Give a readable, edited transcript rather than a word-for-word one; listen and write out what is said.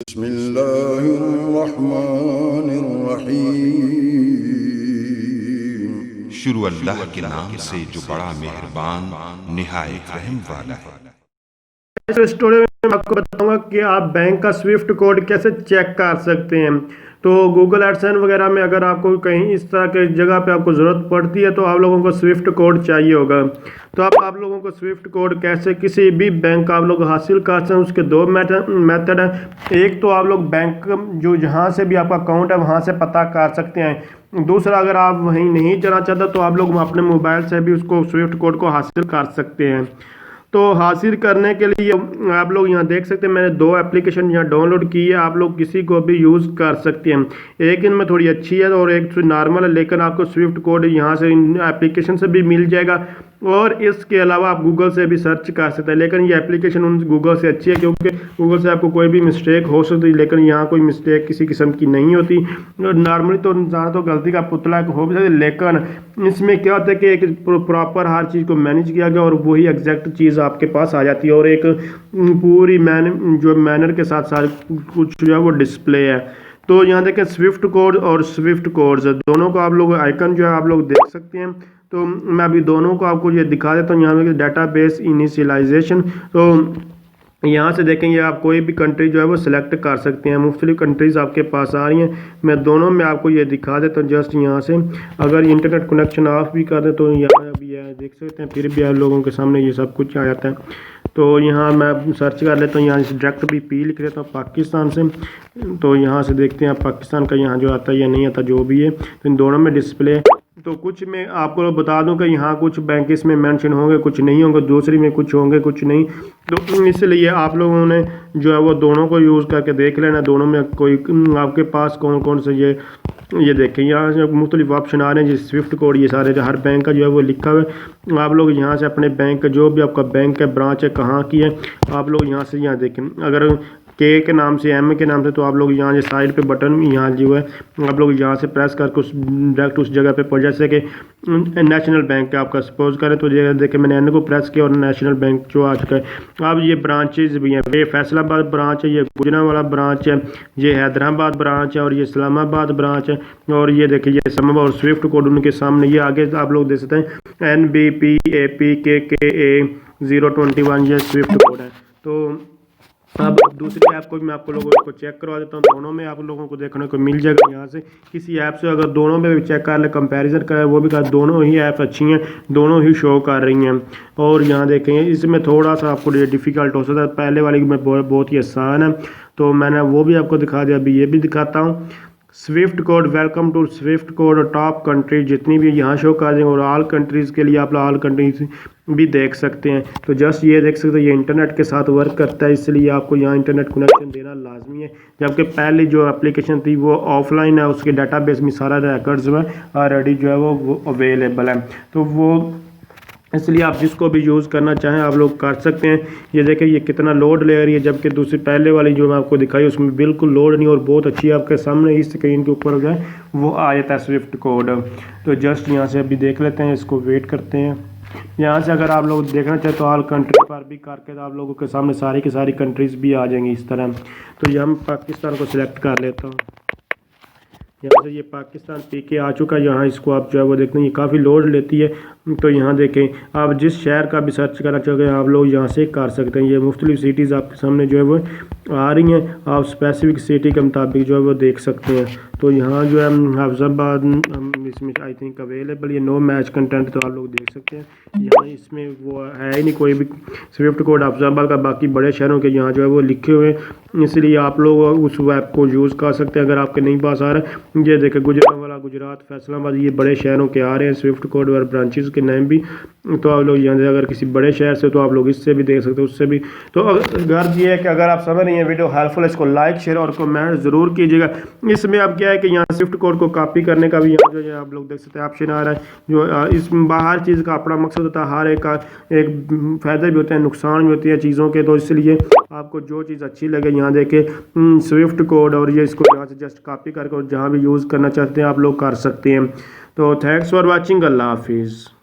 बिस्मिल्लाहिर्रहमानिर्रहीम। शुरू अल्लाह के नाम से जो बड़ा मेहरबान निहायत रहम वाला है। इस स्टोरी में मैं आपको बताऊंगा कि आप बैंक का स्विफ्ट कोड कैसे चेक कर सकते हैं। तो गूगल एडसेंस वगैरह में अगर आपको कहीं इस तरह के जगह पे आपको ज़रूरत पड़ती है तो आप लोगों को स्विफ्ट कोड चाहिए होगा। तो आप लोगों को स्विफ्ट कोड कैसे किसी भी बैंक का आप लोग हासिल कर सकते हैं, उसके दो मेथड हैं। एक तो आप लोग बैंक जो जहाँ से भी आपका अकाउंट है वहाँ से पता कर सकते हैं। दूसरा, अगर आप वहीं नहीं जाना चाहते तो आप लोग अपने मोबाइल से भी उसको स्विफ्ट कोड को हासिल कर सकते हैं। तो हासिल करने के लिए आप लोग यहाँ देख सकते हैं मैंने दो एप्लीकेशन यहाँ डाउनलोड की है। आप लोग किसी को भी यूज़ कर सकते हैं। एक इनमें थोड़ी अच्छी है और एक नॉर्मल है, लेकिन आपको स्विफ्ट कोड यहाँ से इन एप्लीकेशन से भी मिल जाएगा और इसके अलावा आप गूगल से भी सर्च कर सकते हैं। लेकिन ये एप्लीकेशन उन गूगल से अच्छी है क्योंकि गूगल से आपको कोई भी मिस्टेक हो सकती है, लेकिन यहाँ कोई मिस्टेक किसी किस्म की नहीं होती। नॉर्मली तो इंसान तो गलती का पुतला हो भी सकती, लेकिन इसमें क्या होता है कि एक प्रॉपर हर चीज़ को मैनेज किया गया और वही एग्जैक्ट चीज़ आपके पास आ जाती है और एक पूरी मैनर के साथ साथ कुछ जो है वो डिस्प्ले है। तो यहाँ देखें स्विफ्ट कोड और स्विफ्ट कोड्स दोनों को आप लोग आइकन जो है आप लोग देख सकते हैं। तो मैं अभी दोनों को आपको ये दिखा देता हूँ। यहाँ पे डाटाबेस इनिशियलाइजेशन, तो यहाँ से देखेंगे आप कोई भी कंट्री जो है वो सिलेक्ट कर सकते हैं। मुख्तलिफ कंट्रीज़ आपके पास आ रही हैं। मैं दोनों में आपको ये दिखा देता हूँ। जस्ट यहाँ से अगर इंटरनेट कनेक्शन ऑफ भी कर दें तो यहाँ अभी देख सकते हैं, फिर भी आप लोगों के सामने ये सब कुछ आ जाता है। तो यहाँ मैं सर्च कर लेता हूँ, यहाँ से डायरेक्ट भी पी लिख लेता हूँ पाकिस्तान से। तो यहाँ से देखते हैं पाकिस्तान का यहाँ जो आता है या नहीं आता, जो भी है। तो इन दोनों में डिस्प्ले, तो कुछ में आपको बता दूं कि यहाँ कुछ बैंक इसमें मेंशन होंगे, कुछ नहीं होंगे, दूसरी में कुछ होंगे कुछ नहीं। तो इसलिए आप लोगों ने जो है वो दोनों को यूज़ करके देख लेना। दोनों में कोई आपके पास कौन कौन से ये देखें यहाँ से मुख्तलिफ ऑप्शन आ रहे हैं। जिस स्विफ्ट कोड ये सारे हर बैंक का जो है वो लिखा हुआ है। आप लोग यहाँ से अपने बैंक का जो भी आपका बैंक है, ब्रांच है, कहाँ की है, आप लोग यहाँ से यहाँ देखें। अगर के नाम से एम के नाम से तो आप लोग यहाँ जो साइड पे बटन यहाँ जो है आप लोग यहाँ से प्रेस करके उस डायरेक्ट उस जगह पे पहुँच, जैसे कि नेशनल बैंक है आपका सपोज करें तो ये देखें मैंने एन को प्रेस किया और नेशनल बैंक जो आ चुका है। अब ये ब्रांचेज भी हैं, ये फैसलाबाद ब्रांच है, ये गुजरांवाला ब्रांच है, ये हैदराबाद ब्रांच है और ये इस्लामाबाद ब्रांच है। और ये देखिए ये इस्लामाबाद और स्विफ्ट कोड उनके सामने ये आगे आप लोग देख सकते हैं NBPAPKKA021 ये स्विफ्ट कोड है। तो अब दूसरी ऐप को भी मैं आपको लोगों को चेक करवा देता हूँ। दोनों में आप लोगों को देखने को मिल जाएगा। यहाँ से किसी ऐप से अगर दोनों में भी चेक कर ले, कंपैरिजन करें, वो भी कर, दोनों ही ऐप अच्छी हैं, दोनों ही शो कर रही हैं। और यहाँ देखेंगे इसमें थोड़ा सा आपको ये डिफ़िकल्ट हो सकता है, पहले वाली में बहुत ही आसान है। तो मैंने वो भी आपको दिखा दिया, अभी ये भी दिखाता हूँ। Swift code, welcome to Swift code और टॉप कंट्री जितनी भी यहाँ शो कर देंगे और ऑल कंट्रीज़ के लिए आप ऑल कंट्रीज भी देख सकते हैं। तो जस्ट ये देख सकते हैं ये इंटरनेट के साथ वर्क करता है, इसलिए आपको यहाँ इंटरनेट कनेक्शन देना लाजमी है। जबकि पहले जो एप्लीकेशन थी वो ऑफलाइन है, उसके डाटाबेस में सारा रिकॉर्ड्स में ऑलरेडी जो है वो अवेलेबल है। तो वो इसलिए आप जिसको भी यूज़ करना चाहें आप लोग कर सकते हैं। ये देखें ये कितना लोड ले रही है, जबकि दूसरी पहले वाली जो मैं आपको दिखाई उसमें बिल्कुल लोड नहीं और बहुत अच्छी आपके सामने ही स्क्रीन के ऊपर जो है वो आ जाता है स्विफ्ट कोड। तो जस्ट यहाँ से अभी देख लेते हैं, इसको वेट करते हैं। यहाँ से अगर आप लोग देखना चाहें तो ऑल कंट्री पर भी करके तो आप लोगों के सामने सारी की सारी कंट्रीज़ भी आ जाएंगी इस तरह। तो ये हम पाकिस्तान को सिलेक्ट कर लेता हूँ। यहाँ से ये पाकिस्तान पीके आ चुका है। यहाँ इसको आप जो है वो देखते हैं ये काफ़ी लोड लेती है। तो यहाँ देखें आप जिस शहर का भी सर्च करना चाहोगे आप लोग यहाँ से कर सकते हैं। ये मुख्तलिफ सिटीज़ आपके सामने जो है वो आ रही हैं, आप स्पेसिफिक सिटी के मुताबिक जो है वो देख सकते हैं। तो यहाँ जो है हाफिज़ाबाद इसमें आई थिंक अवेलेबल, ये नो मैच कंटेंट तो आप लोग देख सकते हैं। यहाँ इसमें वो है ही नहीं कोई भी स्विफ्ट कोड हाफिज़ाबाद का, बाकी बड़े शहरों के यहाँ जो है वो लिखे हुए हैं, इसलिए आप लोग उस वेब को यूज़ कर सकते हैं अगर आपके नहीं पास आ रहा है। ये देखें गुजरांवाला, गुजरात, फैसलाबाद, ये बड़े शहरों के आ रहे हैं स्विफ्ट कोड और ब्रांचेज़ के नाम भी। तो आप लोग यहाँ से अगर किसी बड़े शहर से तो आप लोग इससे भी देख सकते हो, उससे भी। तो गर्ज ये है कि अगर आप समझ रही हैं वीडियो हेल्पफुल है, इसको लाइक शेयर और कमेंट ज़रूर कीजिएगा। इसमें अब क्या है कि यहाँ स्विफ्ट कोड को कॉपी करने का भी यहाँ जो है आप लोग देख सकते हैं ऑप्शन आ रहा है। जो इस बाहर चीज़ का अपना मकसद होता है, हर एक का एक फ़ायदे भी होते हैं, नुकसान भी होती है चीज़ों के। तो इसलिए आपको जो चीज़ अच्छी लगे यहाँ देखे स्विफ्ट कोड और ये इसको यहाँ से जस्ट कॉपी करके और जहाँ भी यूज़ करना चाहते हैं आप लोग कर सकते हैं। तो थैंक्स फॉर वॉचिंग, अल्लाह हाफिज़।